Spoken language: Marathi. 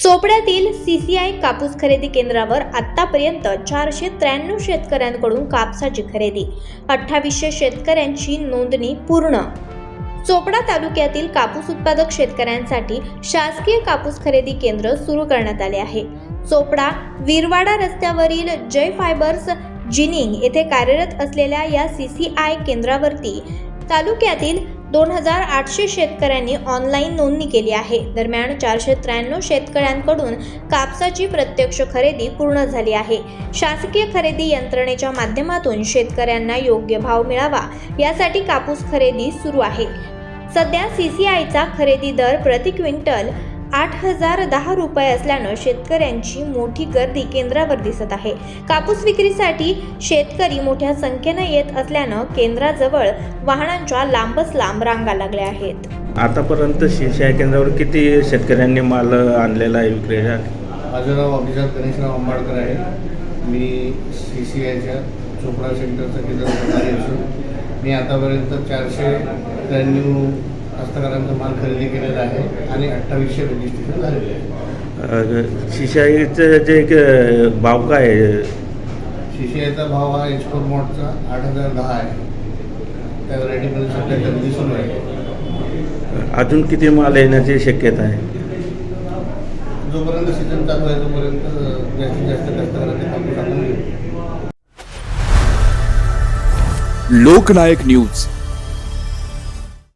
चोपड्यातील सीसीआय कापूस खरेदी केंद्रावर आतापर्यंत 493 शेतकऱ्यांकडून कापसाची खरेदी, 2800 शेतकऱ्यांची नोंदणी पूर्ण। चोपडा तालुक्यातील कापूस उत्पादक शेतकऱ्यांसाठी शासकीय कापूस खरेदी केंद्र सुरू करण्यात आले आहे। चोपडा वीरवाडा रस्त्यावरील जय फायबर्स जिनिंग येथे कार्यरत असलेल्या या सीसीआय केंद्रावरती तालुक्यातील 2800 शेतकऱ्यांनी ऑनलाईन नोंदणी केली आहे। दरम्यान 493 शेतकऱ्यांकडून कापसाची प्रत्यक्ष खरेदी पूर्ण झाली आहे। शासकीय खरेदी यंत्रणेच्या माध्यमातून शेतकऱ्यांना योग्य भाव मिळावा यासाठी कापूस खरेदी सुरू आहे। सध्या सीसीआयचा खरेदी दर प्रति क्विंटल 8010 रुपये असल्यानं शेतकऱ्यांची मोठी गर्दी केंद्रावर दिसत आहे। कापूस विक्रीसाठी शेतकरी मोठ्या संख्येने येत असल्यानं केंद्राजवळ वाहनांच्या लांबच लांब रांगा लागल्या आहेत। आतापर्यंत सीसीआय केंद्रावर किती शेतकऱ्यांनी माल आणलेला आहे विक्रीला? माझं नाव अभिजात गणेशराव आंबाडकर आहे। मी सीसीआयच्या चोपडा सेंटरचा केंद्र प्रभारी असून मी आतापर्यंत 493 हस्तकरांचा माल खरेदी केलेला आहे आणि 2800 रजिस्ट्रेशन झालेले आहे। सीसीआयचं जे भाव काय आहे? सीसीआयचा भाव हा एक्सपोर्ट मोडचा 8010 आहे। त्या व्हरायटीमध्ये सध्या खरेदी सुरू आहे। अजून किती माल येण्याची शक्यता आहे? जोपर्यंत सीझन चालू आहे तोपर्यंत जास्तीत जास्त हस्तकरांचे कापूस आपण घेऊ। लोकनायक न्यूज